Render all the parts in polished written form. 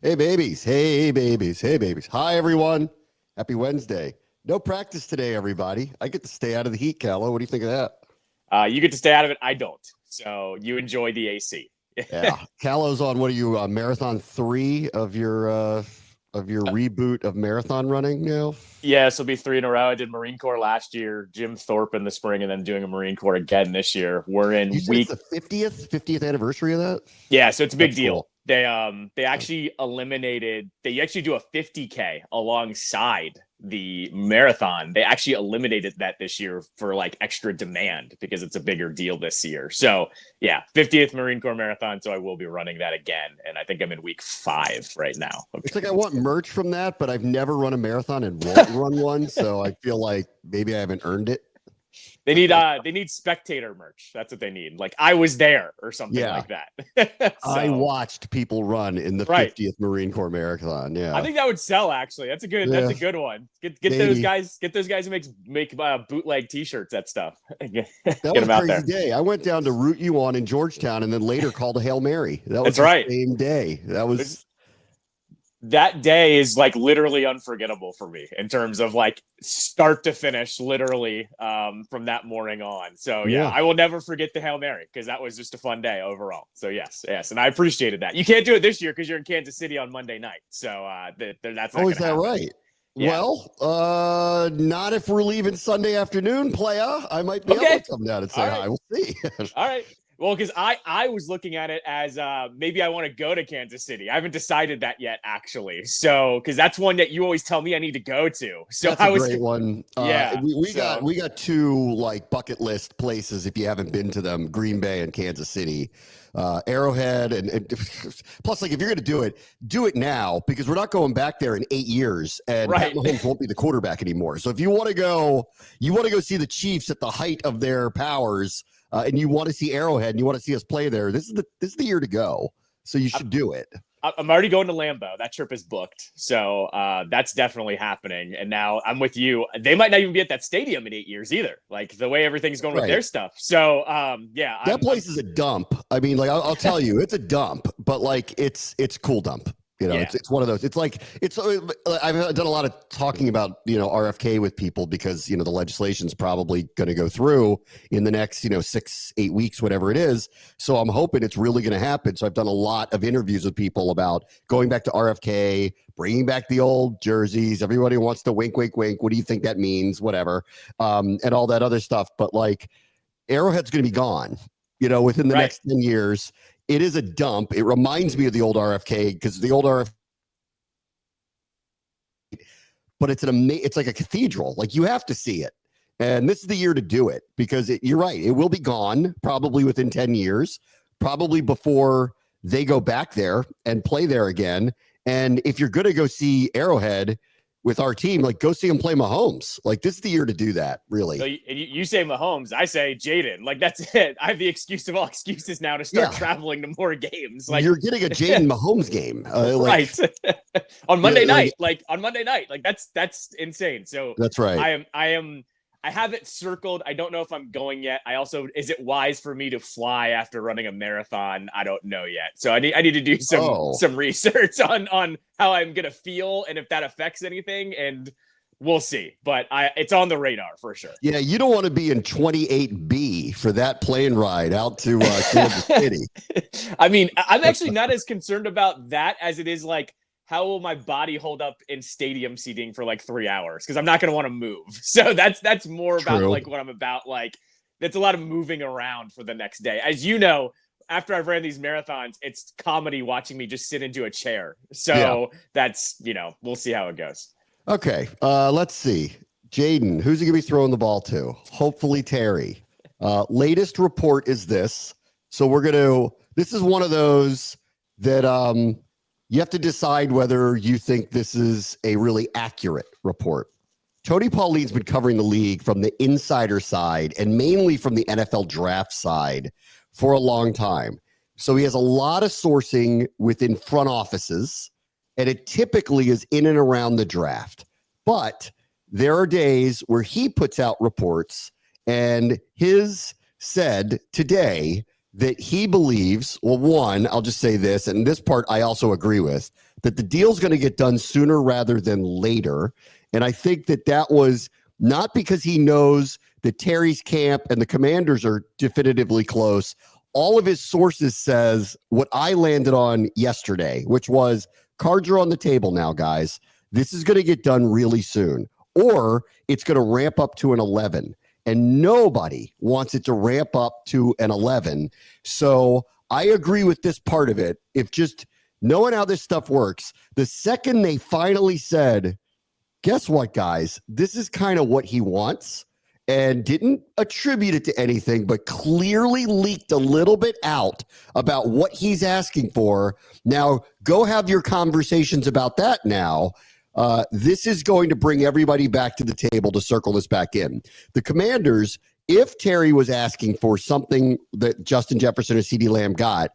Hey, babies. Hey, babies. Hey, babies. Hi, everyone. Happy Wednesday. No practice today, everybody. I get to stay out of the heat, Callow. What do you think of that? You get to stay out of it. I don't. So you enjoy the AC. Yeah. Callow's on, what are you, marathon 3 of your reboot of marathon running now? Yeah, this will be 3 in a row. I did Marine Corps last year, Jim Thorpe in the spring, and then doing a Marine Corps again this year. We're You in said it's week. the 50th anniversary of that? Yeah, so it's a big That's deal. cool. They actually eliminated. They actually do a 50K alongside the marathon. They actually eliminated that this year for like extra demand because it's a bigger deal this year. So yeah, 50th Marine Corps marathon. So I will be running that again, and I think I'm in week 5 right now. It's like I want merch from that, but I've never run a marathon and won't run one. So I feel like maybe I haven't earned it. They need spectator merch. That's what they need. Like I was there or something Yeah. like that. I So watched people run in the right. 50th Marine Corps Marathon. I Yeah. think that would sell. Actually, that's a Yeah, good one. Get those maybe. guys. Get those guys who make bootleg T-shirts. That stuff. Get That was them a out crazy there. day. I went down to root you on in Georgetown and then later called a Hail Mary. That was That's the right. same day. That was That day is like literally unforgettable for me in terms of like start to finish, literally from that morning on. So yeah, yeah. I will never forget the Hail Mary because that was just a fun day overall. So yes, and I appreciated that. You can't do it this year because you're in Kansas City on Monday night. So that's not Oh, going is to that happen. right? Yeah. Well, not if we're leaving Sunday afternoon, playa. I might be able Okay. to come down and All say right. hi. We'll see. All right. Well, because I was looking at it as maybe I want to go to Kansas City. I haven't decided that yet, actually. So because that's one that you always tell me I need to go to. So That's I a was great one. yeah. We got two like bucket list places if you haven't been to them: Green Bay and Kansas City. Arrowhead and plus, like if you're going to do it now because we're not going back there in 8 years, and Pat Right. Mahomes won't be the quarterback anymore. So if you want to go see the Chiefs at the height of their powers, and you want to see Arrowhead and you want to see us play there. This is the year to go. So you should do it. I'm already going to Lambeau. That trip is booked. So that's definitely happening. And now I'm with you. They might not even be at that stadium in 8 years either, like the way everything's going with Right. their stuff. So yeah. That place is a dump. I mean, like I'll tell you, it's a dump, but like it's a cool dump. You know, Yeah. it's one of those. It's like I've done a lot of talking about RFK with people because the legislation's probably going to go through in the next 6-8 weeks, whatever it is. So I'm hoping it's really going to happen. So I've done a lot of interviews with people about going back to RFK, bringing back the old jerseys. Everybody wants to wink, wink, wink. What do you think that means? Whatever, and all that other stuff. But like Arrowhead's going to be gone. Within the next 10 years. It is a dump. It reminds me of the old RFK because the old RFK, but it's like a cathedral. Like you have to see it. And this is the year to do it because you're right. It will be gone probably within 10 years, probably before they go back there and play there again. And if you're going to go see Arrowhead with our team, like go see them play Mahomes. Like this is the year to do that, really. So you say Mahomes, I say Jaden. Like that's it. I have the excuse of all excuses now to start traveling to more games. Like you're getting a Jaden Mahomes game, right on Monday night. Like on Monday night, like that's insane. So that's right. I have it circled. I don't know if I'm going yet. I also, is it wise for me to fly after running a marathon? I don't know yet. So I need to do some research on how I'm gonna feel and if that affects anything, and we'll see. But it's on the radar for sure. Yeah, you don't want to be in 28B for that plane ride out to Kansas City. I mean, I'm actually not as concerned about that as it is like, how will my body hold up in stadium seating for like 3 hours? Because I'm not going to want to move. So that's more about like what I'm about. Like that's a lot of moving around for the next day. As you know, after I've ran these marathons, it's comedy watching me just sit into a chair. So that's, we'll see how it goes. Okay. Let's see. Jaden, who's he going to be throwing the ball to? Hopefully Terry. Latest report is this. So this is one of those that you have to decide whether you think this is a really accurate report. Tony Pauline's been covering the league from the insider side and mainly from the NFL draft side for a long time. So he has a lot of sourcing within front offices, and it typically is in and around the draft. But there are days where he puts out reports, and his said today that he believes, well, one, I'll just say this, and this part I also agree with, that the deal's going to get done sooner rather than later. And I think that was not because he knows that Terry's camp and the Commanders are definitively close. All of his sources says what I landed on yesterday, which was cards are on the table now, guys. This is going to get done really soon, or it's going to ramp up to an 11. And nobody wants it to ramp up to an 11. So I agree with this part of it. If just knowing how this stuff works, the second they finally said, guess what, guys, this is kind of what he wants, and didn't attribute it to anything, but clearly leaked a little bit out about what he's asking for. Now, go have your conversations about that now. This is going to bring everybody back to the table to circle this back in. The Commanders, if Terry was asking for something that Justin Jefferson or CeeDee Lamb got,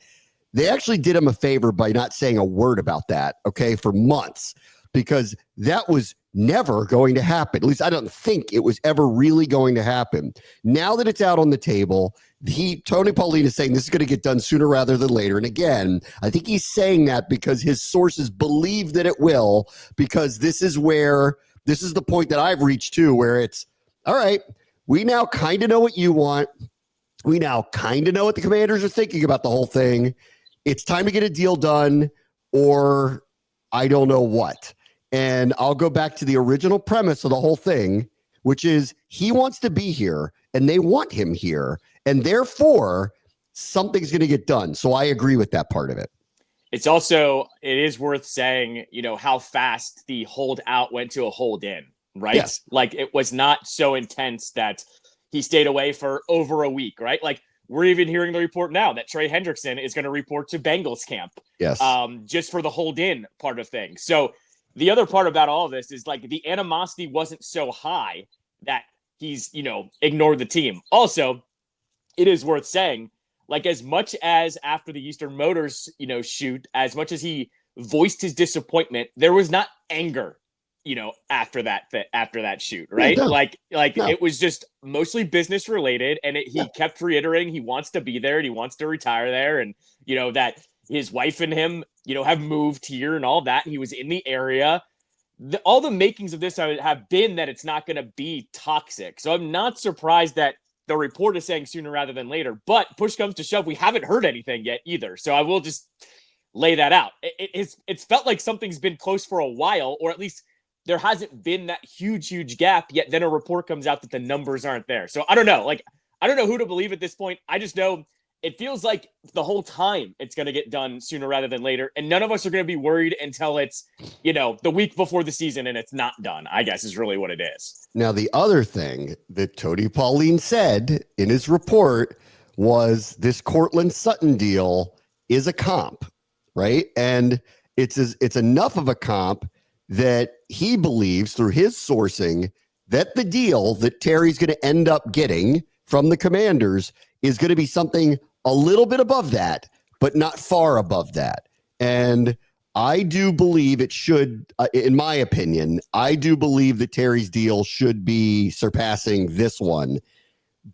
they actually did him a favor by not saying a word about that, okay, for months, because that was never going to happen. At least I don't think it was ever really going to happen. Now that it's out on the table, Tony Pauline is saying this is going to get done sooner rather than later. And again, I think he's saying that because his sources believe that it will, because this is the point that I've reached to, where it's, all right, we now kind of know what you want. We now kind of know what the Commanders are thinking about the whole thing. It's time to get a deal done, or I don't know what. And I'll go back to the original premise of the whole thing, which is he wants to be here and they want him here. And therefore, something's going to get done. So I agree with that part of it. It is worth saying, how fast the hold out went to a hold in, right? Yes. Like, it was not so intense that he stayed away for over a week, right? Like, we're even hearing the report now that Trey Hendrickson is going to report to Bengals camp. Yes. Just for the hold in part of things. So the other part about all of this is, like, the animosity wasn't so high that he's, ignored the team. Also, it is worth saying, like, as much as after the Eastern Motors, shoot, as much as he voiced his disappointment, there was not anger, after that shoot, right? No. No. It was just mostly business related, and he kept reiterating he wants to be there and he wants to retire there, and that his wife and him, have moved here and all that. He was in the area. All the makings of this have been that it's not going to be toxic. So I'm not surprised that the report is saying sooner rather than later. But push comes to shove, we haven't heard anything yet either. So I will just lay that out. It's felt like something's been close for a while, or at least there hasn't been that huge gap yet. Then a report comes out that the numbers aren't there. So I don't know. Like, I don't know who to believe at this point. I just know it feels like the whole time it's going to get done sooner rather than later. And none of us are going to be worried until it's, the week before the season and it's not done, I guess is really what it is. Now, the other thing that Tony Pauline said in his report was this Cortland Sutton deal is a comp, right? And it's enough of a comp that he believes through his sourcing that the deal that Terry's going to end up getting from the Commanders is going to be something a little bit above that, but not far above that. And I do believe it should, in my opinion, I do believe that Terry's deal should be surpassing this one.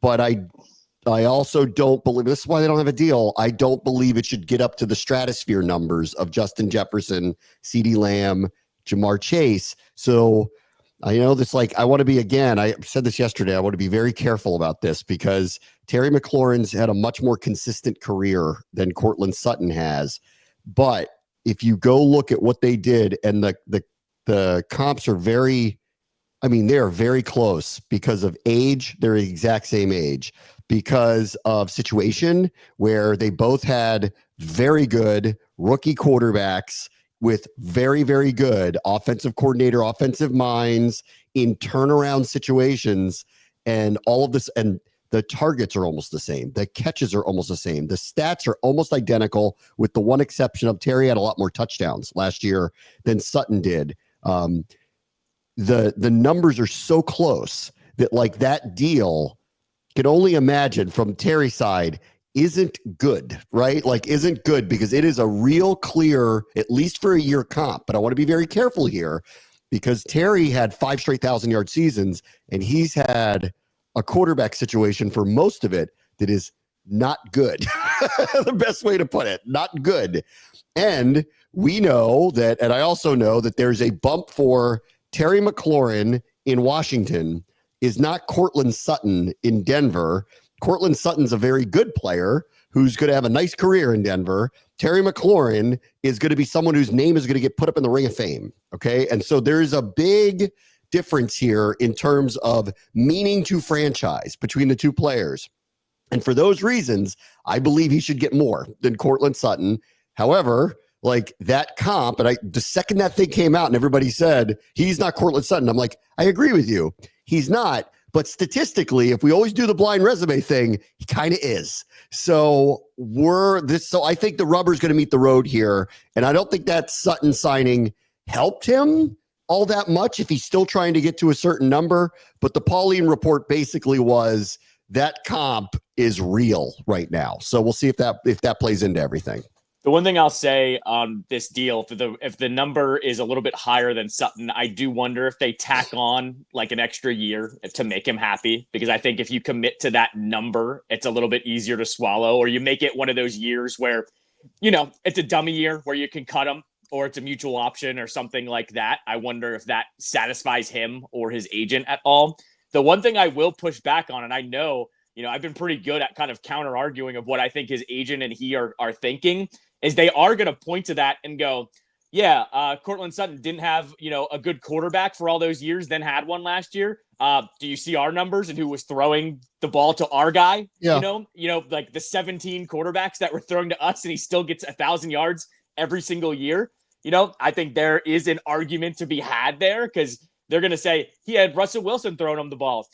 But I also don't believe, this is why they don't have a deal. I don't believe it should get up to the stratosphere numbers of Justin Jefferson, CeeDee Lamb, Jamar Chase. So I this, like, I want to be, again, I said this yesterday, I want to be very careful about this because Terry McLaurin's had a much more consistent career than Cortland Sutton has. But if you go look at what they did, and the comps are they are very close because of age. They're the exact same age, because of situation where they both had very good rookie quarterbacks with very, very good offensive coordinator, offensive minds in turnaround situations, and all of this. And the targets are almost the same. The catches are almost the same. The stats are almost identical, with the one exception of Terry had a lot more touchdowns last year than Sutton did. The numbers are so close that, like, that deal, can only imagine from Terry's side, isn't good, right? Like, isn't good because it is a real clear, at least for a year, comp. But I want to be very careful here because Terry had 5 straight 1,000-yard seasons, and he's had a quarterback situation for most of it that is not good. The best way to put it, not good. And we know that, and I also know that there's a bump for Terry McLaurin in Washington is not Cortland Sutton in Denver. Cortland Sutton's a very good player who's going to have a nice career in Denver. Terry McLaurin is going to be someone whose name is going to get put up in the Ring of Fame. Okay. And so there's a big difference here in terms of meaning to franchise between the two players. And for those reasons, I believe he should get more than Cortland Sutton. However, like that comp, and the second that thing came out and everybody said, he's not Cortland Sutton, I'm like, I agree with you. He's not. But statistically, if we always do the blind resume thing, he kind of is. So so I think the rubber's going to meet the road here. And I don't think that Sutton signing helped him all that much if he's still trying to get to a certain number. But the Pauline report basically was that comp is real right now. So we'll see if that plays into everything. The one thing I'll say on this deal, if the number is a little bit higher than Sutton, I do wonder if they tack on like an extra year to make him happy. Because I think if you commit to that number, it's a little bit easier to swallow. Or you make it one of those years where, it's a dummy year where you can cut him, or it's a mutual option or something like that. I wonder if that satisfies him or his agent at all. The one thing I will push back on, and I know, I've been pretty good at kind of counter arguing of what I think his agent and he are thinking, is they are going to point to that and go, yeah, Cortland Sutton didn't have, a good quarterback for all those years, then had one last year. Do you see our numbers and who was throwing the ball to our guy? Yeah. Like the 17 quarterbacks that were throwing to us and he still gets 1,000 yards every single year. I think there is an argument to be had there because they're going to say he had Russell Wilson throwing him the ball.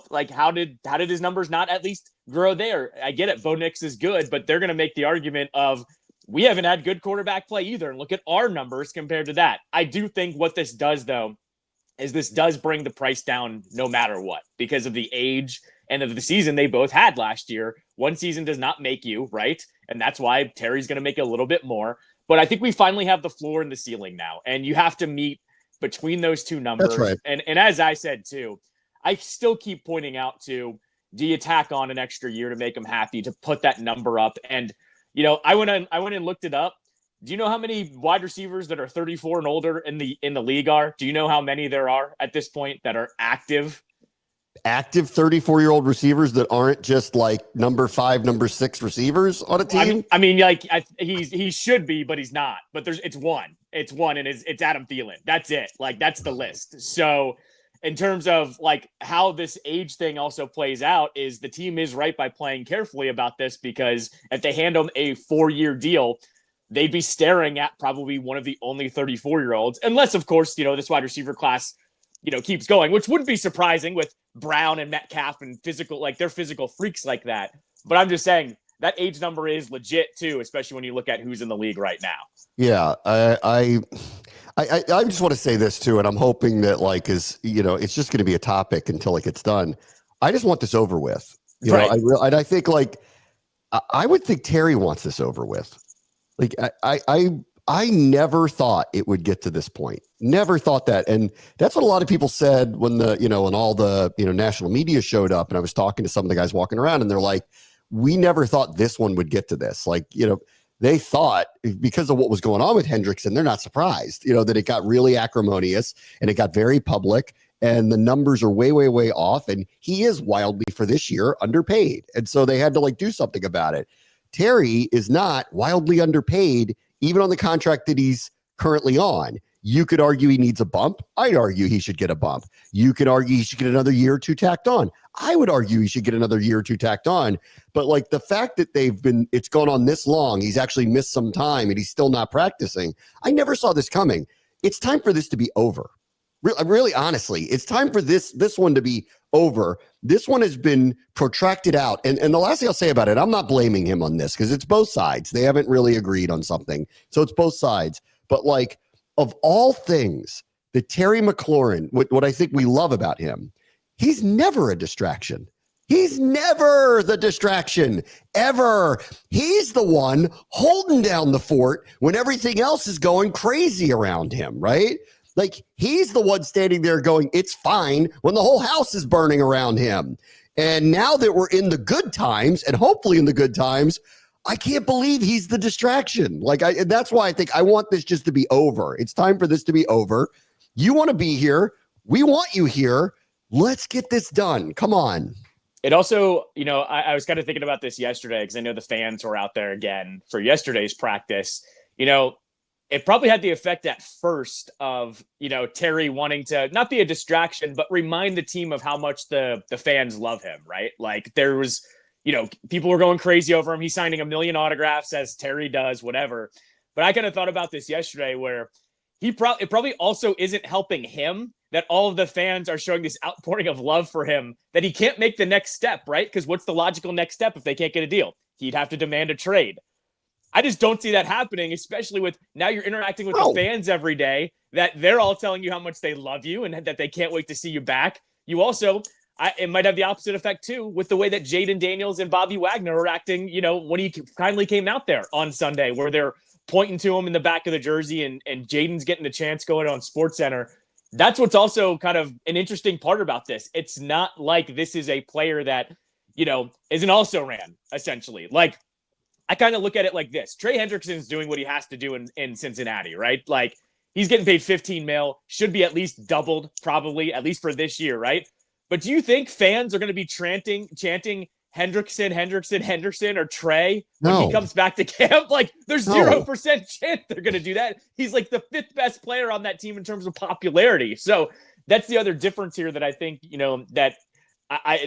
Like how did his numbers not at least grow there? I get it. Bo Nix is good, but they're going to make the argument of we haven't had good quarterback play either. And look at our numbers compared to that. I do think what this does, though, is this does bring the price down no matter what because of the age and of the season they both had last year. One season does not make you, right? And that's why Terry's going to make a little bit more. But I think we finally have the floor and the ceiling now. And you have to meet between those two numbers. That's right. And as I said, too, I still keep pointing out to, do you tack on an extra year to make them happy, to put that number up? And I went and looked it up. Do you know how many wide receivers that are 34 and older in the league are? Do you know how many there are at this point that are active 34-year-old receivers that aren't just like number 5, number 6 receivers on a team? He should be, but he's not. But it's one, and it's Adam Thielen. That's it. Like that's the list. So in terms of like how this age thing also plays out is the team is right by playing carefully about this, because if they hand them a 4-year deal, they'd be staring at probably one of the only 34-year-olds, unless of course, this wide receiver class, keeps going, which wouldn't be surprising with Brown and Metcalf and they're physical freaks like that. But I'm just saying that age number is legit too, especially when you look at who's in the league right now. Yeah. I just want to say this too, and I'm hoping that it's just going to be a topic until it gets done. I just want this over with. I think I would think Terry wants this over with. Like I never thought it would get to this point. Never thought that. And that's what a lot of people said when when all the, national media showed up, and I was talking to some of the guys walking around and they're like, we never thought this one would get to this. They thought because of what was going on with Hendrickson, they're not surprised, that it got really acrimonious and it got very public and the numbers are way, way, way off. And he is wildly for this year underpaid. And so they had to do something about it. Terry is not wildly underpaid, even on the contract that he's currently on. You could argue he needs a bump. I'd argue he should get a bump. You could argue he should get another year or two tacked on. I would argue he should get another year or two tacked on. But the fact that it's gone on this long, he's actually missed some time and he's still not practicing. I never saw this coming. It's time for this to be over. Really, honestly, it's time for this one to be over. This one has been protracted out. And the last thing I'll say about it, I'm not blaming him on this because it's both sides. They haven't really agreed on something. So it's both sides. But of all things, the Terry McLaurin, what I think we love about him, he's never a distraction. He's never the distraction, ever. He's the one holding down the fort when everything else is going crazy around him, right? He's the one standing there going, it's fine, when the whole house is burning around him. And now that we're in the good times, and hopefully in the good times, I can't believe he's the distraction. And that's why I think I want this just to be over. It's time for this to be over. You want to be here. We want you here. Let's get this done. Come on. It also, I was kind of thinking about this yesterday because I know the fans were out there again for yesterday's practice. It probably had the effect at first of, Terry wanting to not be a distraction, but remind the team of how much the fans love him, right? Like there was, people were going crazy over him. He's signing 1 million autographs as Terry does, whatever. But I kind of thought about this yesterday where it probably also isn't helping him that all of the fans are showing this outpouring of love for him that he can't make the next step, right? Because what's the logical next step if they can't get a deal? He'd have to demand a trade. I just don't see that happening, especially with now you're interacting with the fans every day, that they're all telling you how much they love you and that they can't wait to see you back. You also, it might have the opposite effect too, with the way that Jaden Daniels and Bobby Wagner are acting, when he kindly came out there on Sunday, where they're pointing to him in the back of the jersey and Jaden's getting the chance going on SportsCenter. That's what's also kind of an interesting part about this. It's not like this is a player that, is an also-ran, essentially. Like, I kind of look at it like this. Trey Hendrickson's doing what he has to do in Cincinnati, right? Like, he's getting paid $15 million, should be at least doubled, probably, at least for this year, right? But do you think fans are going to be chanting Hendrickson, or Trey when he comes back to camp? Like, there's 0% chance they're going to do that. He's like the 5th best player on that team in terms of popularity. So that's the other difference here that I think, that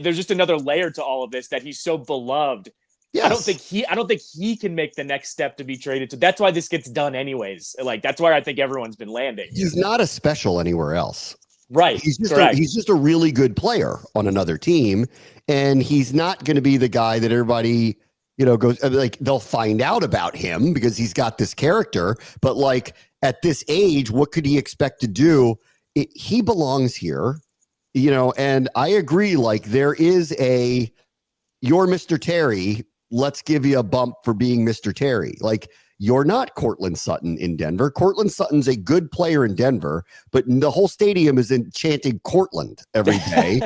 there's just another layer to all of this, that he's so beloved. Yes. I don't think he can make the next step to be traded to. That's why this gets done anyways. Like, that's why I think everyone's been landing. He's not a special anywhere else. Right. He's just a really good player on another team. And he's not going to be the guy that everybody, goes like, they'll find out about him because he's got this character. But like at this age, what could he expect to do? He belongs here, and I agree. Like there is you're Mr. Terry. Let's give you a bump for being Mr. Terry. Like, you're not Cortland Sutton in Denver. Cortland Sutton's a good player in Denver, but the whole stadium is chanting Cortland every day.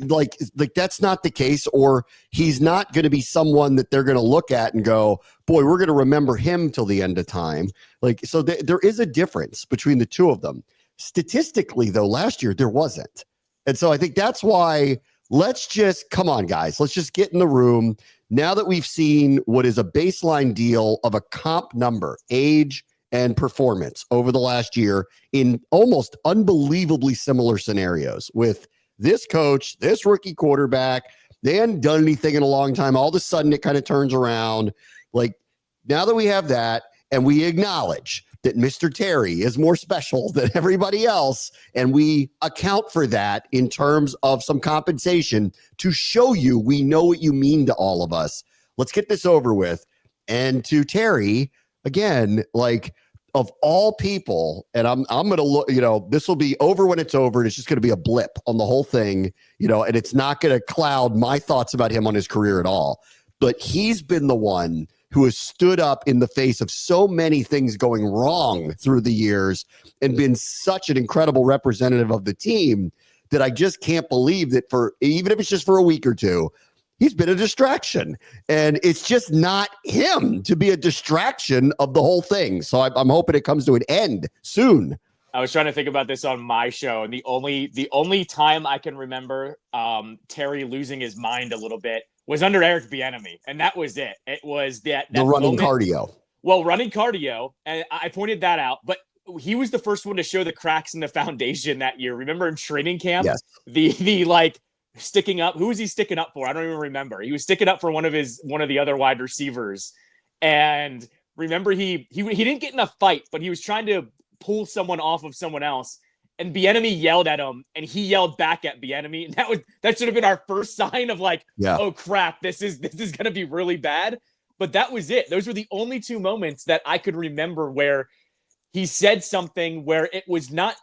Like that's not the case, or he's not going to be someone that they're going to look at and go, boy, we're going to remember him till the end of time. Like, so there is a difference between the two of them. Statistically, though, last year there wasn't. And so I think that's why come on, guys, let's just get in the room. Now that we've seen what is a baseline deal of a comp number, age, and performance over the last year in almost unbelievably similar scenarios with this coach, this rookie quarterback, they hadn't done anything in a long time. All of a sudden, it kind of turns around. Like, now that we have that and we acknowledge that Mr. Terry is more special than everybody else, and we account for that in terms of some compensation to show you we know what you mean to all of us. Let's get this over with. And to Terry, again, like, of all people, and I'm going to look, this will be over when it's over, and it's just going to be a blip on the whole thing, and it's not going to cloud my thoughts about him on his career at all. But he's been the one who has stood up in the face of so many things going wrong through the years and been such an incredible representative of the team that I just can't believe that even if it's just for a week or two, he's been a distraction. And it's just not him to be a distraction of the whole thing. So I'm hoping it comes to an end soon. I was trying to think about this on my show, and the only time I can remember Terry losing his mind a little bit was under Eric Bieniemy, and that was it. It was that the running moment, cardio. Well, running cardio, and I pointed that out, but he was the first one to show the cracks in the foundation that year. Remember in training camp, yes. the like sticking up. Who was he sticking up for? I don't even remember. He was sticking up for one of the other wide receivers, and remember he didn't get in a fight, but he was trying to pull someone off of someone else. And Bieniemy yelled at him, and he yelled back at Bieniemy. That should have been our first sign of like, oh crap, this is going to be really bad. But that was it. Those were the only 2 moments that I could remember where he said something where it wasn't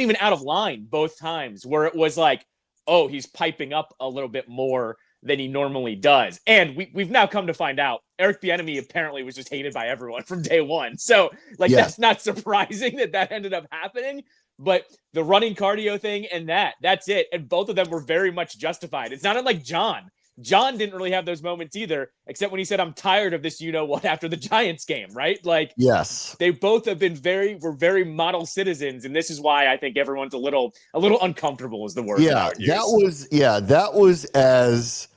even out of line both times, where it was like, oh, he's piping up a little bit more than he normally does. And we've now come to find out Eric Bieniemy apparently was just hated by everyone from day one. So like, that's not surprising that ended up happening. But the running cardio thing and that's it. And both of them were very much justified. It's not unlike John. John didn't really have those moments either, except when he said, I'm tired of this, after the Giants game, right? Like, yes, they both have been were very model citizens. And this is why I think everyone's a little uncomfortable is the word. Yeah, that was as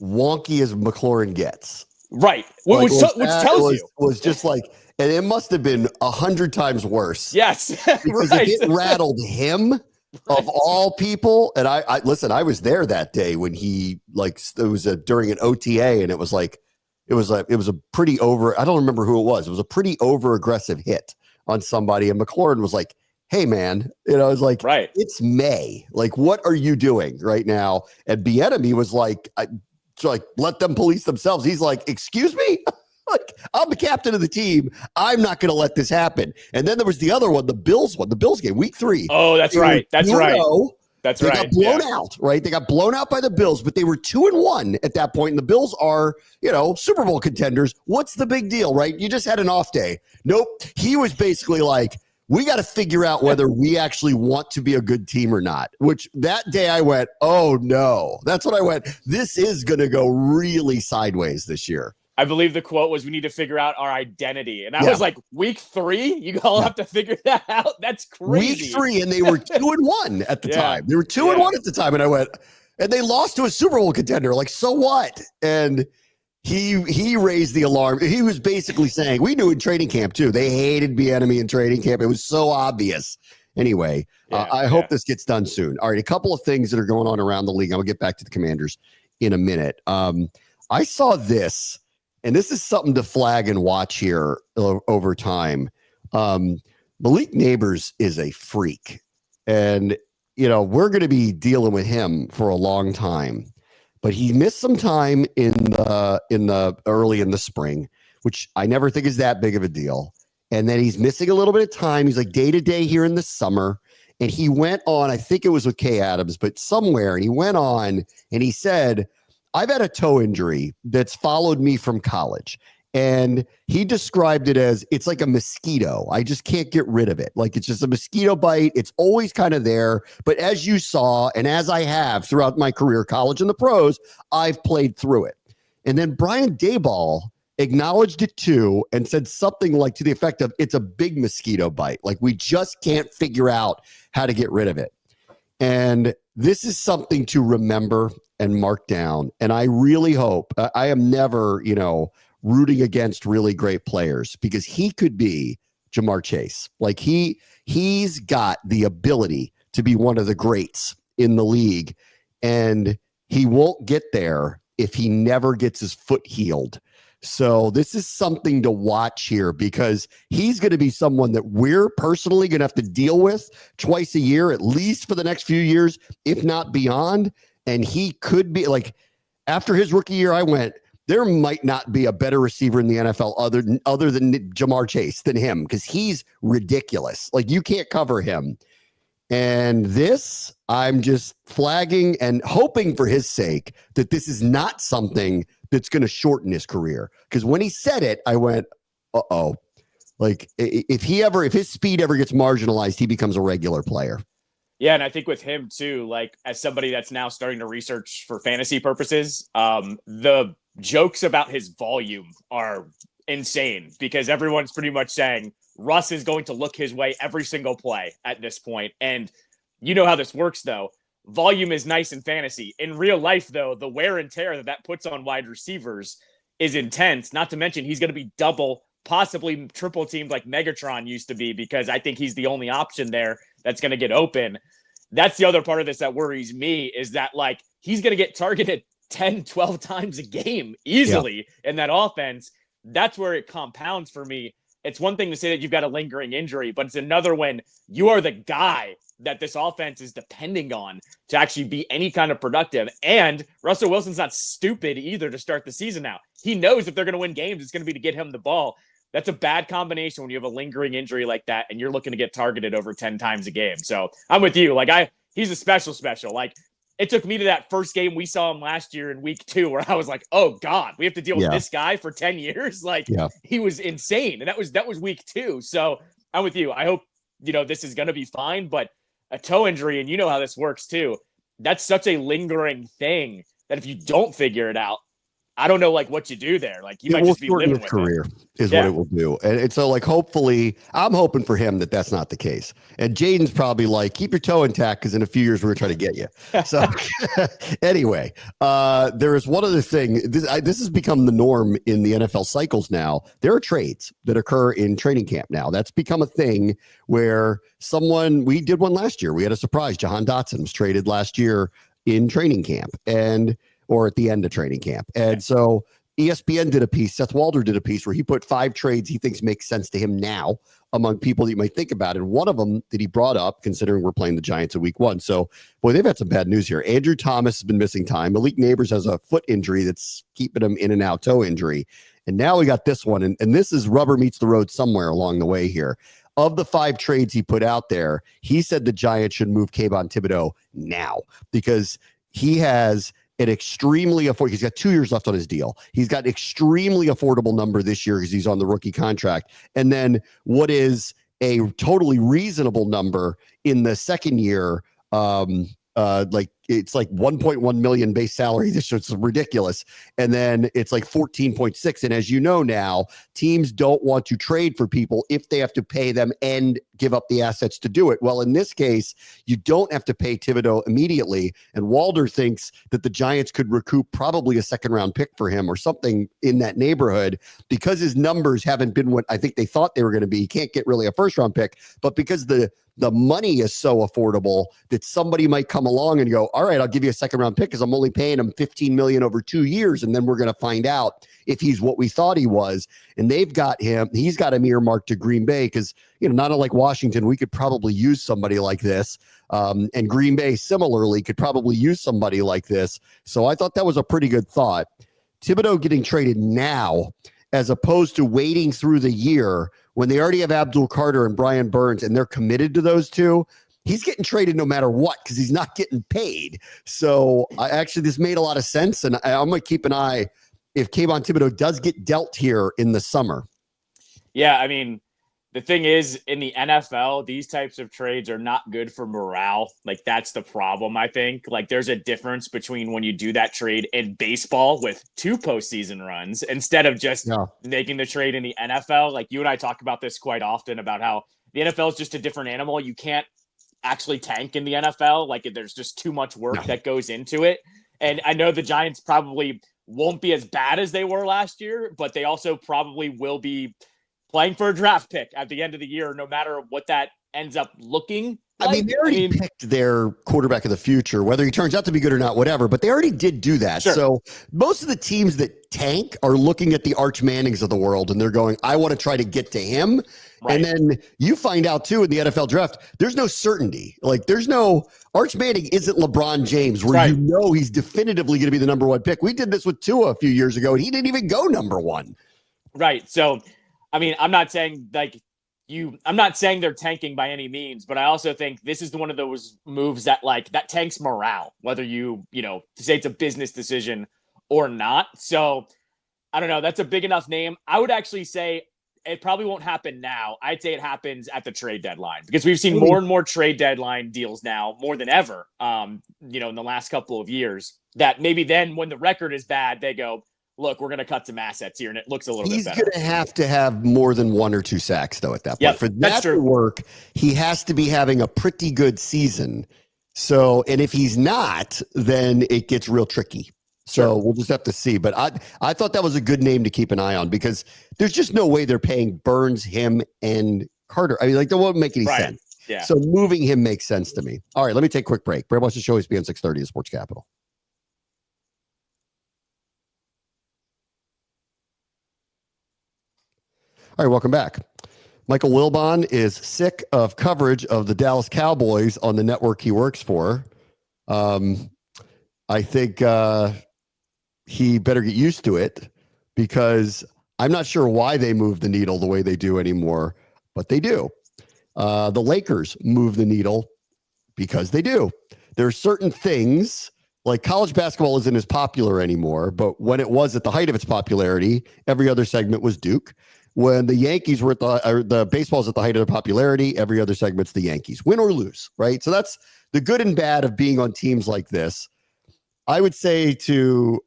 wonky as McLaurin gets. Right. Which tells you. Was just like, and it must have been 100 times worse. Yes. Because right. it rattled him of all people. And I listen, I was there that day when he it was during an OTA, and it was a pretty I don't remember who it was. It was a pretty over aggressive hit on somebody. And McLaurin was like, hey man, I was like, right. It's May. Like, what are you doing right now? And Bieniemy was like, let them police themselves. He's like, excuse me? Like, I'm the captain of the team. I'm not going to let this happen. And then there was the other one, the Bills game, week 3. Oh, that's right. That's right. That's right. They got blown out, right? They got blown out by the Bills, but they were 2-1 at that point. And the Bills are, Super Bowl contenders. What's the big deal, right? You just had an off day. Nope. He was basically like, we got to figure out whether we actually want to be a good team or not, which that day I went, oh no. That's what I went. This is going to go really sideways this year. I believe the quote was, we need to figure out our identity. And I was like, week 3? You all have to figure that out? That's crazy. Week 3, and they were 2-1 at the time. They were 2-1 at the time. And I went, and they lost to a Super Bowl contender. Like, so what? And he raised the alarm. He was basically saying, we knew in training camp too. They hated Bieniemy in training camp. It was so obvious. Anyway, I hope this gets done soon. All right, a couple of things that are going on around the league. I'll get back to the Commanders in a minute. I saw this. And this is something to flag and watch here over time. Malik Nabers is a freak. And, we're going to be dealing with him for a long time. But he missed some time in the early in the spring, which I never think is that big of a deal. And then he's missing a little bit of time. He's like day to day here in the summer. And he went on, I think it was with Kay Adams, but somewhere. And he went on and he said, I've had a toe injury that's followed me from college. And he described it as, it's like a mosquito. I just can't get rid of it. Like, it's just a mosquito bite. It's always kind of there. But as you saw, and as I have throughout my career, college and the pros, I've played through it. And then Brian Daboll acknowledged it too and said something like to the effect of, it's a big mosquito bite. Like, we just can't figure out how to get rid of it. And this is something to remember and mark down. And I really hope, I am never, rooting against really great players, because he could be Jamar Chase. Like, he's got the ability to be one of the greats in the league, and he won't get there if he never gets his foot healed. So this is something to watch here, because he's going to be someone that we're personally going to have to deal with twice a year, at least for the next few years, if not beyond. And he could be like, after his rookie year, I went, there might not be a better receiver in the NFL other than Jamar Chase than him, because he's ridiculous. Like, you can't cover him. And this, I'm just flagging and hoping for his sake that this is not something that's going to shorten his career. Because when he said it, I went, uh-oh. Like, if his speed ever gets marginalized, he becomes a regular player. Yeah, and I think with him too, like, as somebody that's now starting to research for fantasy purposes, the jokes about his volume are insane, because everyone's pretty much saying Russ is going to look his way every single play at this point. And you know how this works, though. Volume is nice in fantasy. In real life, though, the wear and tear that puts on wide receivers is intense. Not to mention, he's going to be double, possibly triple teamed like Megatron used to be, because I think he's the only option there that's going to get open. That's the other part of this that worries me, is that, like, he's going to get targeted 10, 12 times a game easily in that offense. That's where it compounds for me. It's one thing to say that you've got a lingering injury, but it's another when you are the guy that this offense is depending on to actually be any kind of productive. And Russell Wilson's not stupid either to start the season out. He knows if they're going to win games, it's going to be to get him the ball. That's a bad combination when you have a lingering injury like that and you're looking to get targeted over 10 times a game. So I'm with you. Like, he's a special. Like, it took me to that first game we saw him last year in week 2 where I was like, oh God, we have to deal with this guy for 10 years. Like, he was insane. And that was week 2. So I'm with you. I hope this is going to be fine. But a toe injury, and you know how this works too, that's such a lingering thing that if you don't figure it out, I don't know what you do there. You might just be living with career it. Is what it will do. And so hopefully I'm hoping for him that's not the case. And Jaden's probably keep your toe intact because in a few years we're going to try to get you. So anyway, there is one other thing. This has become the norm in the NFL cycles now. There are trades that occur in training camp now. That's become a thing where we did one last year. We had a surprise. Jahan Dotson was traded last year in training camp or at the end of training camp. And so ESPN did a piece, Seth Walder did a piece where he put 5 trades he thinks make sense to him now among people that you might think about. And one of them that he brought up, considering we're playing the Giants in week 1. So, boy, they've had some bad news here. Andrew Thomas has been missing time. Malik Nabers has a foot injury that's keeping him in and out, toe injury. And now we got this one. And this is rubber meets the road somewhere along the way here. Of the 5 trades he put out there, he said the Giants should move Kayvon Thibodeau now because he has an extremely affordable. He's got 2 years left on his deal. He's got an extremely affordable number this year because he's on the rookie contract. And then what is a totally reasonable number in the second year, it's 1.1 million base salary. This is ridiculous. And then it's 14.6. And as you know now, teams don't want to trade for people if they have to pay them and give up the assets to do it. Well, in this case, you don't have to pay Thibodeau immediately. And Walder thinks that the Giants could recoup probably a second-round pick for him or something in that neighborhood because his numbers haven't been what I think they thought they were going to be. He can't get really a first-round pick, but because the money is so affordable that somebody might come along and go, all right, I'll give you a second round pick because I'm only paying him $15 million over 2 years. And then we're going to find out if he's what we thought he was. And he's got him earmarked to Green Bay because, not unlike Washington, we could probably use somebody like this. And Green Bay similarly could probably use somebody like this. So I thought that was a pretty good thought. Thibodeau getting traded now, as opposed to waiting through the year when they already have Abdul Carter and Brian Burns and they're committed to those two. He's getting traded no matter what because he's not getting paid. So this made a lot of sense. And I'm going to keep an eye if Kayvon Thibodeau does get dealt here in the summer. Yeah, I mean, the thing is, in the NFL, these types of trades are not good for morale. That's the problem, I think. There's a difference between when you do that trade in baseball with 2 postseason runs instead of just making the trade in the NFL. You and I talk about this quite often about how the NFL is just a different animal. You can't actually tank in the NFL. There's just too much work that goes into it. And I know the Giants probably won't be as bad as they were last year, but they also probably will be playing for a draft pick at the end of the year, no matter what that ends up looking like. I mean, they already picked their quarterback of the future, whether he turns out to be good or not, whatever, but they already did do that. Sure. So most of the teams that tank are looking at the Arch Mannings of the world and they're going, I want to try to get to him. Right. And then you find out too in the NFL draft, there's no certainty. There's no Arch Manning isn't LeBron James where he's definitively going to be the number 1 pick. We did this with Tua a few years ago and he didn't even go number 1. Right. So, I mean, I'm not saying they're tanking by any means, but I also think this is one of those moves that that tanks morale, whether you say it's a business decision or not. So I don't know. That's a bbig enough name. I would actually say it probably won't happen now. I'd say it happens at the trade deadline because we've seen more and more trade deadline deals now, more than ever, in the last couple of years, that maybe then when the record is bad, they go, look, we're going to cut some assets here, and it looks a little bit better. He's going to have more than 1 or 2 sacks, though, at that point. For that to work, he has to be having a pretty good season. So, and if he's not, then it gets real tricky. So we'll just have to see. But I thought that was a good name to keep an eye on because there's just no way they're paying Burns, him, and Carter. I mean, that won't make any sense. Yeah. So moving him makes sense to me. All right, let me take a quick break. Brad Watch the show is on 630 at Sports Capital. All right, welcome back. Michael Wilbon is sick of coverage of the Dallas Cowboys on the network he works for. I think he better get used to it because I'm not sure why they move the needle the way they do anymore, but they do. The Lakers move the needle because they do. There are certain things like college basketball isn't as popular anymore, but when it was at the height of its popularity, every other segment was Duke. when the Yankees were the baseball's at the height of their popularity. Every other segment's the Yankees, win or lose, right? So that's the good and bad of being on teams like this. I would say to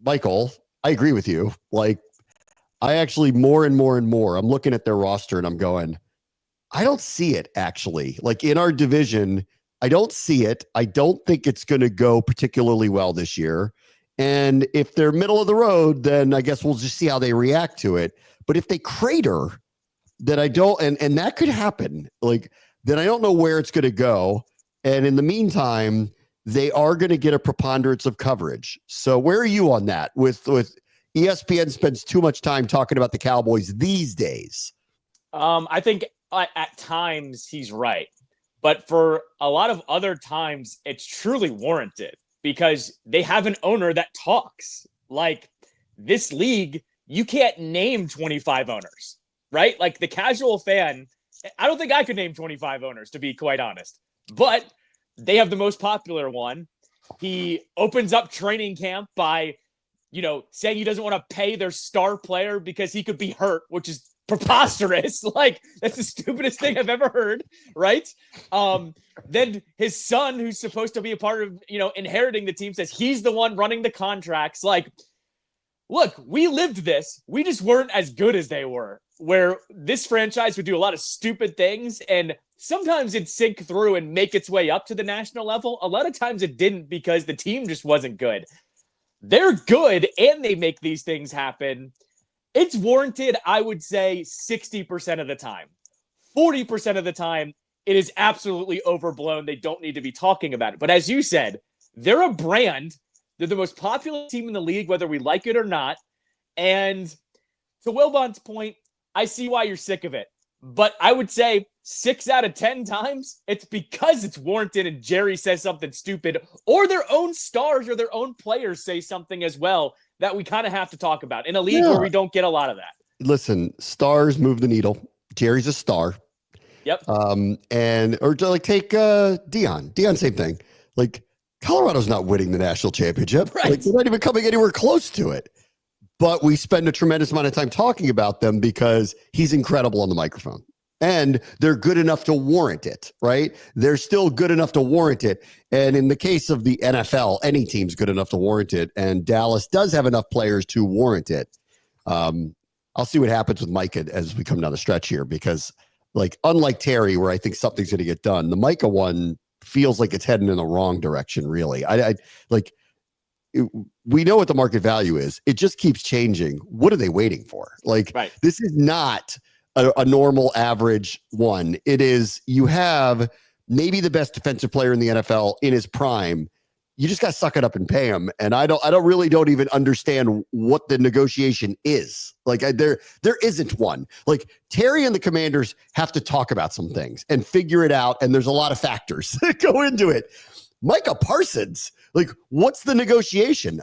Michael, I agree with you. Like, I actually more and more, I'm looking at their roster and I'm going, I don't see it actually. Like in our division, I don't see it. I don't think it's going to go particularly well this year. And if they're middle of the road, then I guess we'll just see how they react to it. But if they crater, then I don't, and that could happen. Like, then I don't know where it's going to go. And in the meantime, they are going to get a preponderance of coverage. So where are you on that? With ESPN spends too much time talking about the Cowboys these days. I think at times he's right. But for a lot of other times, it's truly warranted because they have an owner that talks. Like this league, you can't name 25 owners, right? Like the casual fan, I don't think I could name 25 owners, to be quite honest. But they have the most popular one. He opens up training camp by, saying he doesn't want to pay their star player because he could be hurt, which is preposterous. Like that's the stupidest thing I've ever heard, right? Then his son, who's supposed to be a part of, inheriting the team, says he's the one running the contracts. Like, look, we lived this. We just weren't as good as they were, where this franchise would do a lot of stupid things and sometimes it'd sink through and make its way up to the national level. A lot of times it didn't because the team just wasn't good. They're good and they make these things happen. It's warranted, I would say, 60% of the time. 40% of the time, it is absolutely overblown. They don't need to be talking about it. But as you said, they're a brand. They're the most popular team in the league, whether we like it or not. And to Wilbon's point, I see why you're sick of it. But I would say 6 out of 10 times, it's because it's warranted and Jerry says something stupid, or their own stars or their own players say something as well that we kind of have to talk about in a league where we don't get a lot of that. Listen, stars move the needle. Jerry's a star. Yep. Or like take Dion. Dion, same thing. Like Colorado's not winning the national championship. Right. Like, they're not even coming anywhere close to it. But we spend a tremendous amount of time talking about them because he's incredible on the microphone. And they're good enough to warrant it, right? They're still good enough to warrant it. And in the case of the NFL, any team's good enough to warrant it. And Dallas does have enough players to warrant it. I'll see what happens with Micah as we come down the stretch here, because like, unlike Terry, where I think something's going to get done, the Micah one feels like it's heading in the wrong direction, really. We know what the market value is. It just keeps changing. What are they waiting for? Like, right. This is not a normal average one. It is, you have maybe the best defensive player in the NFL in his prime. You just got to suck it up and pay him. And I don't even understand what the negotiation is. Like there isn't one. Like Terry and the Commanders have to talk about some things and figure it out. And there's a lot of factors that go into it. Micah Parsons, like, what's the negotiation?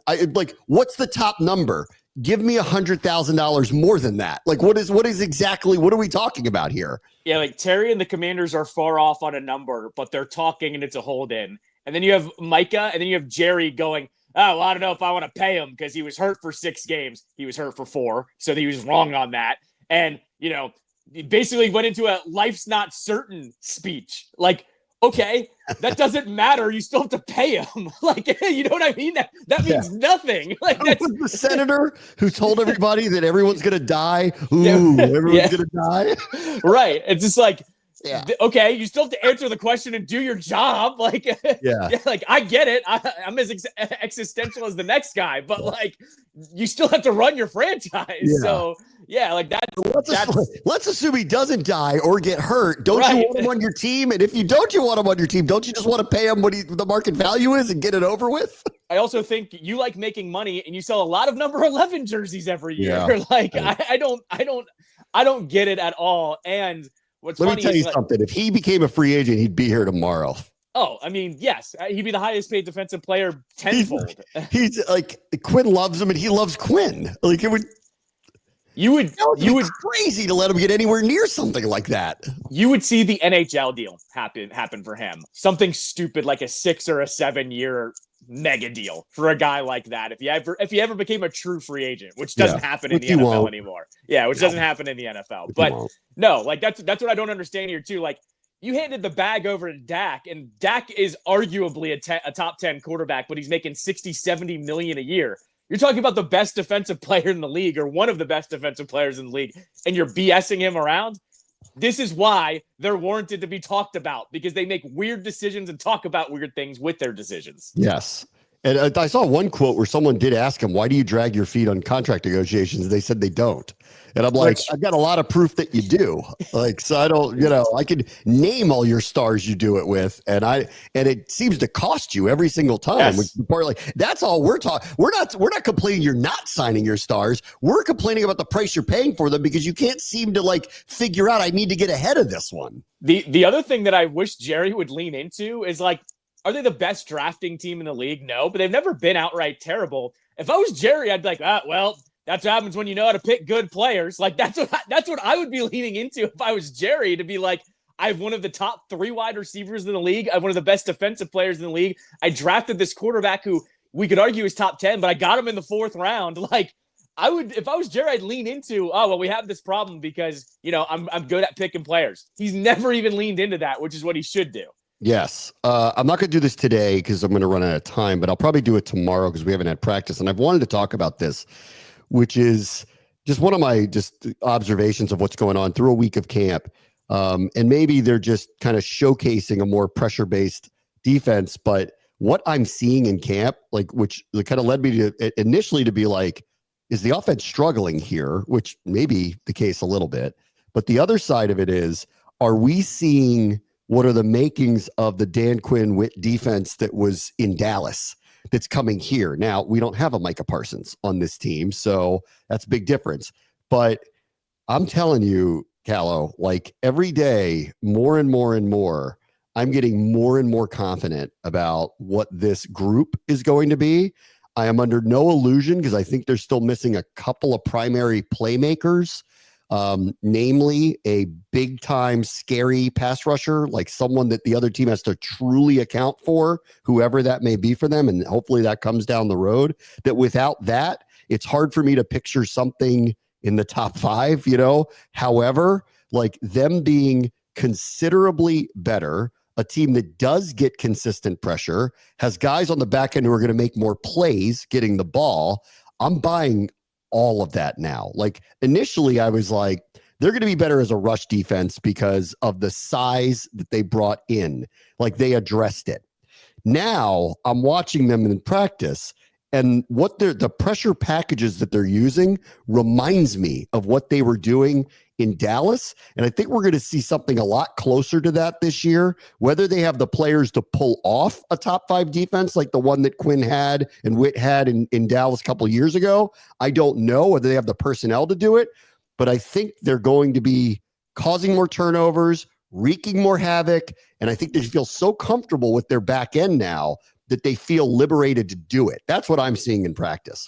What's the top number? Give me $100,000 more than that. Like, what are we talking about here? Yeah, like Terry and the Commanders are far off on a number, but they're talking and it's a hold in. And then you have Micah, and then you have Jerry going, oh, well, I don't know if I want to pay him because he was hurt for 6 games. He was hurt for 4, so he was wrong on that. And, he basically went into a life's not certain speech. Like, okay, that doesn't matter. You still have to pay him. Like, you know what I mean? That means nothing. Like, that's the senator who told everybody that everyone's going to die. Ooh, everyone's going to die. Right. It's just like, okay, you still have to answer the question and do your job. Like, like I get it. I'm as existential as the next guy, but like, you still have to run your franchise. Yeah. So like let's assume he doesn't die or get hurt. Don't you want him on your team? And if you don't want him on your team, don't you just want to pay him what the market value is and get it over with? I also think you like making money and you sell a lot of number 11 jerseys every year. Yeah. Like I don't get it at all. And let me tell you something. If he became a free agent, he'd be here tomorrow. Oh, I mean, yes, he'd be the highest paid defensive player tenfold. He's like, Quinn loves him and he loves Quinn. Like you would crazy to let him get anywhere near something like that. You would see the NHL deal happen for him. Something stupid like a 6 or a 7 year mega deal for a guy like that. If he ever became a true free agent, which doesn't happen in the NFL anymore. Yeah, which doesn't happen in the NFL. But no, like that's what I don't understand here too. Like, you handed the bag over to Dak, and Dak is arguably a top 10 quarterback, but he's making 60, 70 million a year. You're talking about the best defensive player in the league, or one of the best defensive players in the league, and you're BSing him around. This is why they're warranted to be talked about, because they make weird decisions and talk about weird things with their decisions. Yes. And I saw one quote where someone did ask him, why do you drag your feet on contract negotiations? They said they don't. And I'm like, I've got a lot of proof that you do. Like, so I don't, I could name all your stars you do it with. And it seems to cost you every single time. Yes. Like, that's all we're talking. We're not complaining you're not signing your stars. We're complaining about the price you're paying for them, because you can't seem to like figure out, I need to get ahead of this one. The other thing that I wish Jerry would lean into is, like, are they the best drafting team in the league? No, but they've never been outright terrible. If I was Jerry, I'd be like, well, that's what happens when you know how to pick good players. Like, that's what I would be leaning into if I was Jerry, to be like, I have one of the top 3 wide receivers in the league. I have one of the best defensive players in the league. I drafted this quarterback who we could argue is top 10, but I got him in the 4th round. Like, I would, if I was Jerry, I'd lean into, we have this problem because, I'm good at picking players. He's never even leaned into that, which is what he should do. Yes. I'm not going to do this today because I'm going to run out of time, but I'll probably do it tomorrow because we haven't had practice. And I've wanted to talk about this, which is just one of my observations of what's going on through a week of camp. And maybe they're just kind of showcasing a more pressure-based defense. But what I'm seeing in camp, like, which kind of led me to initially to be like, is the offense struggling here? Which may be the case a little bit. But the other side of it is, are we seeing what are the makings of the Dan Quinn Witt defense that was in Dallas that's coming here? Now, we don't have a Micah Parsons on this team, so that's a big difference. But I'm telling you, Callow, like, every day, more and more and more, I'm getting more and more confident about what this group is going to be. I am under no illusion, because I think they're still missing a couple of primary playmakers. Namely a big time scary pass rusher, like someone that the other team has to truly account for, whoever that may be for them. And hopefully that comes down the road. That without that, it's hard for me to picture something in the top 5, However, like, them being considerably better, a team that does get consistent pressure, has guys on the back end who are going to make more plays getting the ball. I'm buying all of that now. Like, initially I was like, they're going to be better as a rush defense because of the size that they brought in. Like, they addressed it. Now I'm watching them in practice, and what the pressure packages that they're using reminds me of what they were doing in Dallas. And I think we're going to see something a lot closer to that this year. Whether they have the players to pull off a top 5 defense like the one that Quinn had and Witt had in Dallas a couple of years ago, I don't know. Whether they have the personnel to do it, but I think they're going to be causing more turnovers, wreaking more havoc. And I think they feel so comfortable with their back end now that they feel liberated to do it. That's what I'm seeing in practice.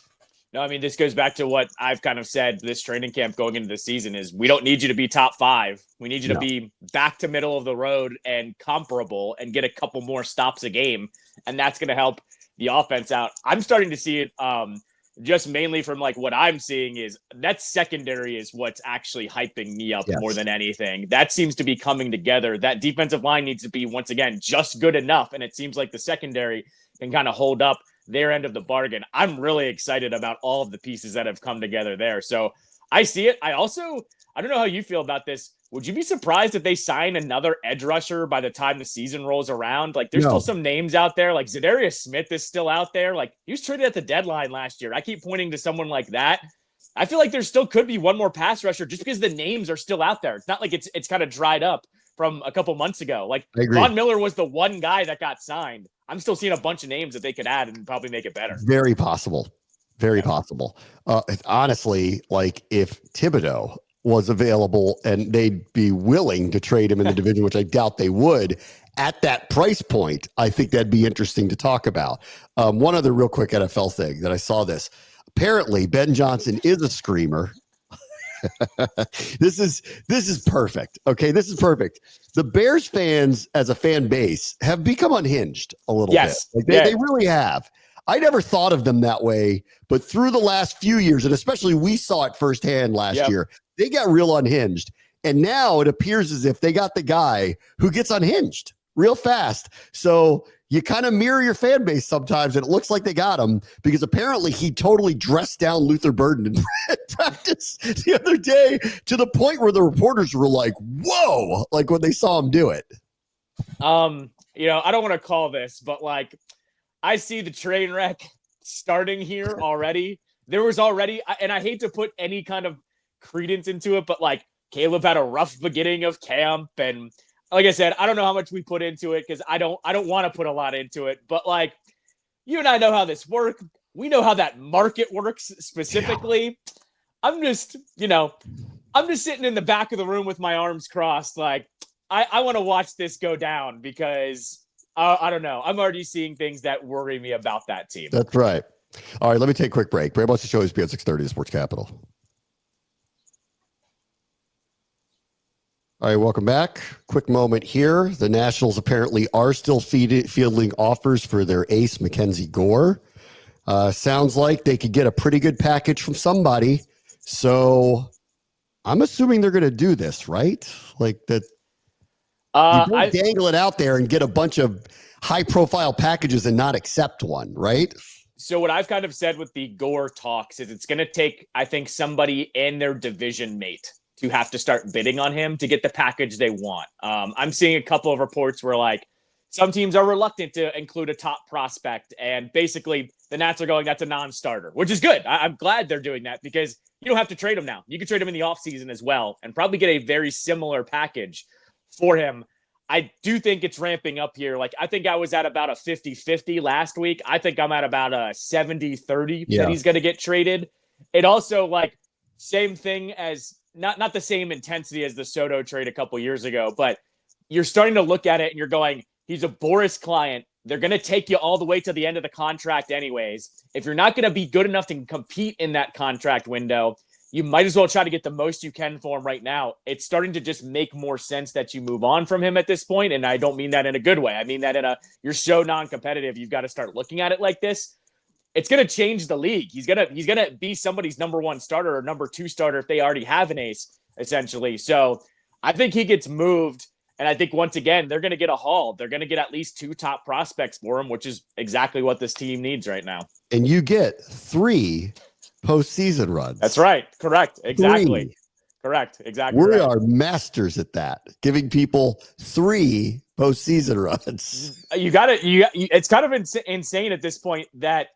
No, I mean, this goes back to what I've kind of said this training camp going into the season is, we don't need you to be top 5. We need you to be back to middle of the road and comparable and get a couple more stops a game. And that's going to help the offense out. I'm starting to see it just mainly from like what I'm seeing is that secondary is what's actually hyping me up more than anything. That seems to be coming together. That defensive line needs to be, once again, just good enough. And it seems like the secondary can kind of hold up their end of the bargain. I'm really excited about all of the pieces that have come together there. So I see it. I don't know how you feel about this. Would you be surprised if they sign another edge rusher by the time the season rolls around? Like, there's still some names out there. Like, Zadarius Smith is still out there. Like, he was traded at the deadline last year. I keep pointing to someone like that. I feel like there still could be one more pass rusher just because the names are still out there. It's not like it's kind of dried up from a couple months ago. Like, Von Miller was the one guy that got signed. I'm still seeing a bunch of names that they could add and probably make it better. Very possible. Very possible. Honestly, like, if Thibodeau was available and they'd be willing to trade him in the division, which I doubt they would, at that price point, I think that'd be interesting to talk about. One other real quick NFL thing that I saw this. Apparently, Ben Johnson is a screamer. This is perfect. Okay, this is perfect. the Bears fans as a fan base have become unhinged a little bit. Like they really have. I never thought of them that way, but through the last few years, and especially we saw it firsthand last year, they got real unhinged. And now it appears as if they got the guy who gets unhinged real fast. So you kind of mirror your fan base sometimes, and it looks like they got him because apparently he totally dressed down Luther Burden in practice the other day to the point where the reporters were like, whoa, like when they saw him do it. You know, I don't want to call this, but like I see the train wreck starting here already. There was already, and I hate to put any kind of credence into it, but like Caleb had a rough beginning of camp, and like I said, I don't know how much we put into it because I don't want to put a lot into it. But like you and I know how this works. We know how that market works specifically. Yeah. I'm just sitting in the back of the room with my arms crossed. Like I want to watch this go down because I don't know. I'm already seeing things that worry me about that team. That's right. All right, let me take a quick break. Bram wants to show his be at 6:30 to Sports Capital. All right, welcome back. Quick moment here. The Nationals apparently are still fielding offers for their ace, McKenzie Gore. Sounds like they could get a pretty good package from somebody. So I'm assuming they're going to do this, right? Like that. You don't dangle it out there and get a bunch of high-profile packages and not accept one, right? So what I've kind of said with the Gore talks is it's going to take, I think, somebody in their division mate to have to start bidding on him to get the package they want. I'm seeing a couple of reports where like some teams are reluctant to include a top prospect, and basically the Nats are going, that's a non-starter, which is good. I'm glad they're doing that because you don't have to trade him now. You can trade him in the offseason as well and probably get a very similar package for him. I do think it's ramping up here. Like, I think I was at about a 50-50 last week. I think I'm at about a 70-30 that he's going to get traded. It also, like, same thing as not the same intensity as the Soto trade a couple years ago, but you're starting to look at it and you're going, he's a Boris client. They're going to take you all the way to the end of the contract anyways. If you're not going to be good enough to compete in that contract window, you might as well try to get the most you can for him right now. It's starting to just make more sense that you move on from him at this point. And I don't mean that in a good way. I mean that you're so non-competitive. You've got to start looking at it like this. It's going to change the league. He's going to be somebody's number one starter or number two starter if they already have an ace, essentially. So I think he gets moved. And I think once again, they're going to get a haul. They're going to get at least two top prospects for him, which is exactly what this team needs right now. And you get 3 postseason runs. That's right. Correct. Exactly. 3. Correct. Exactly. We are masters at that, giving people 3 postseason runs. You got it. It's kind of insane at this point that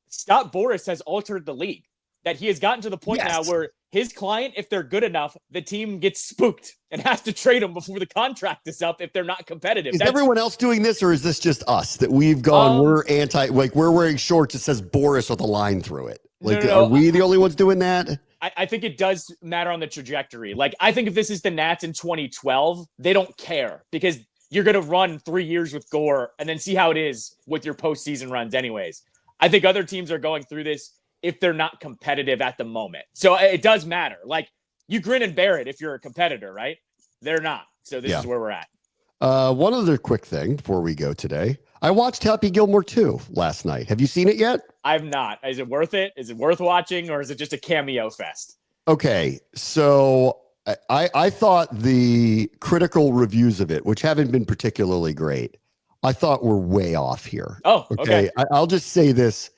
Scott Boras has altered the league, that he has gotten to the point now where his client, if they're good enough, the team gets spooked and has to trade them before the contract is up if they're not competitive. Is everyone else doing this, or is this just us that we've gone, we're anti, like we're wearing shorts that says Boris with a line through it? Like, no. Are we the only ones doing that? I think it does matter on the trajectory. Like, I think if this is the Nats in 2012, they don't care because you're going to run 3 years with Gore and then see how it is with your postseason runs anyways. I think other teams are going through this if they're not competitive at the moment. So it does matter. Like, you grin and bear it if you're a competitor, right? They're not. So this is where we're at. One other quick thing before we go today. I watched Happy Gilmore 2 last night. Have you seen it yet? I've not. Is it worth it? Is it worth watching, or is it just a cameo fest? Okay, so I thought the critical reviews of it, which haven't been particularly great, I thought were way off here. Oh, okay. I'll just say this.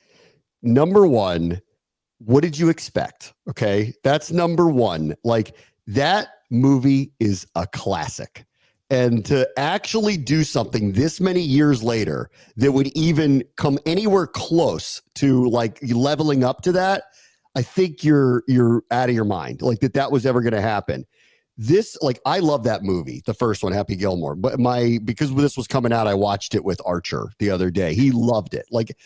Number one, what did you expect? Okay, that's number one. Like, that movie is a classic. And to actually do something this many years later that would even come anywhere close to like leveling up to that, I think you're out of your mind. Like that was ever going to happen. This, like, I love that movie, the first one, Happy Gilmore. But because this was coming out, I watched it with Archer the other day. He loved it. Like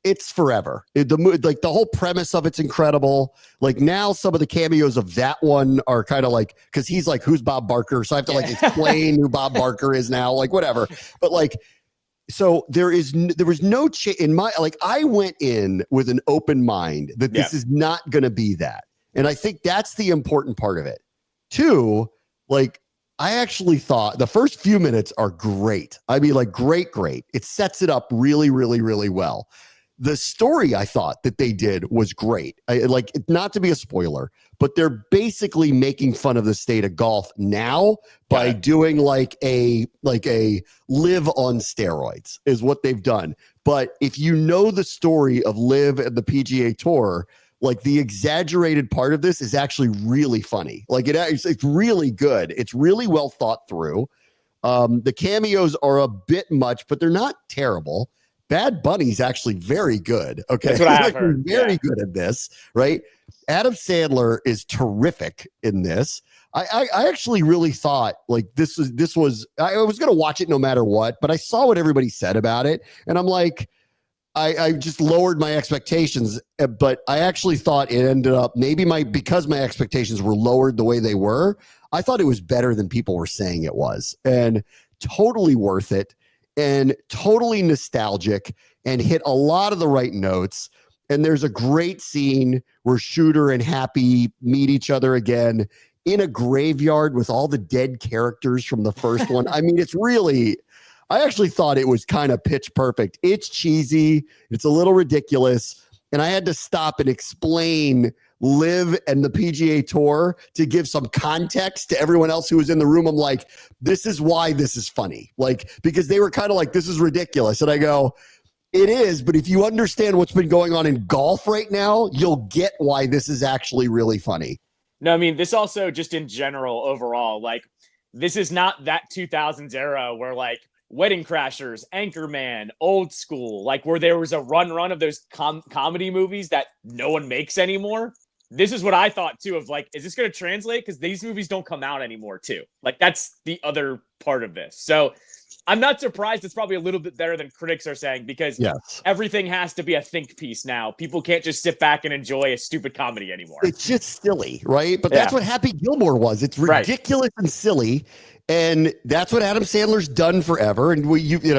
it's forever. The whole premise of it's incredible. Like, now some of the cameos of that one are kind of like, because he's like, who's Bob Barker? So I have to like explain who Bob Barker is now, like whatever. But like, so there was no in my, like, I went in with an open mind that this is not going to be that. And I think that's the important part of it. 2, like, I actually thought the first few minutes are great. I mean, like great. It sets it up really, really, really well. The story I thought that they did was great. Like, not to be a spoiler, but they're basically making fun of the state of golf now by doing like a live on steroids is what they've done. But if you know the story of live and the PGA Tour, like the exaggerated part of this is actually really funny. Like it's really good. It's really well thought through. The cameos are a bit much, but they're not terrible. Bad Bunny's actually very good. Okay. That's what I've heard. Very good at this, right? Adam Sandler is terrific in this. I actually really thought like this was I was going to watch it no matter what, but I saw what everybody said about it. And I'm like, I just lowered my expectations, but I actually thought it ended up because my expectations were lowered the way they were. I thought it was better than people were saying it was, and totally worth it. And totally nostalgic and hit a lot of the right notes. And there's a great scene where Shooter and Happy meet each other again in a graveyard with all the dead characters from the first one. I mean, I actually thought it was kind of pitch perfect. It's cheesy. It's a little ridiculous. And I had to stop and explain Live and the PGA Tour to give some context to everyone else who was in the room. I'm like, this is why this is funny. Like, because they were kind of like, this is ridiculous. And I go, it is, but if you understand what's been going on in golf right now, you'll get why this is actually really funny. No, I mean, this also just in general, overall, like, this is not that 2000s era where like Wedding Crashers, Anchorman, Old School, like where there was a run of those comedy movies that no one makes anymore. This is what I thought too of like, is this going to translate? Because these movies don't come out anymore too. Like that's the other part of this. So I'm not surprised it's probably a little bit better than critics are saying because everything has to be a think piece now. People can't just sit back and enjoy a stupid comedy anymore. It's just silly, right? But that's what Happy Gilmore was. It's ridiculous and silly. And that's what Adam Sandler's done forever. And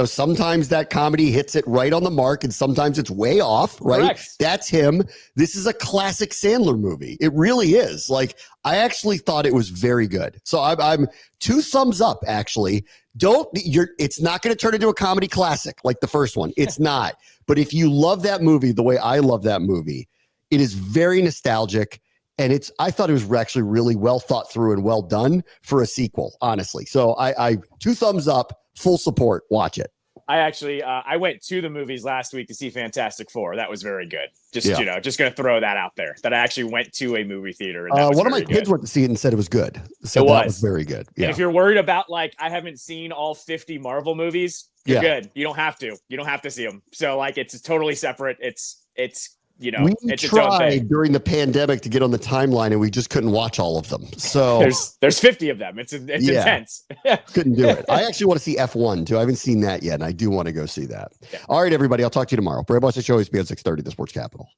sometimes that comedy hits it right on the mark and sometimes it's way off, right? Correct. That's him. This is a classic Sandler movie. It really is. Like, I actually thought it was very good. So I'm 2 thumbs up, actually. It's not going to turn into a comedy classic like the first one. It's not. But if you love that movie the way I love that movie, it is very nostalgic. And I thought it was actually really well thought through and well done for a sequel, honestly. So I 2 thumbs up, full support. Watch it. I actually, I went to the movies last week to see Fantastic Four. That was very good. Just going to throw that out there that I actually went to a movie theater. And one of my kids went to see it and said it was good. So that was very good. Yeah. And if you're worried about like, I haven't seen all 50 Marvel movies, you're good. You don't have to see them. So like, it's totally separate. It's we tried during the pandemic to get on the timeline and we just couldn't watch all of them. So there's 50 of them. It's intense. Couldn't do it. I actually want to see F1 too. I haven't seen that yet. And I do want to go see that. Yeah. All right, everybody. I'll talk to you tomorrow. Brave Boss Show is on 630, the Sports Capital.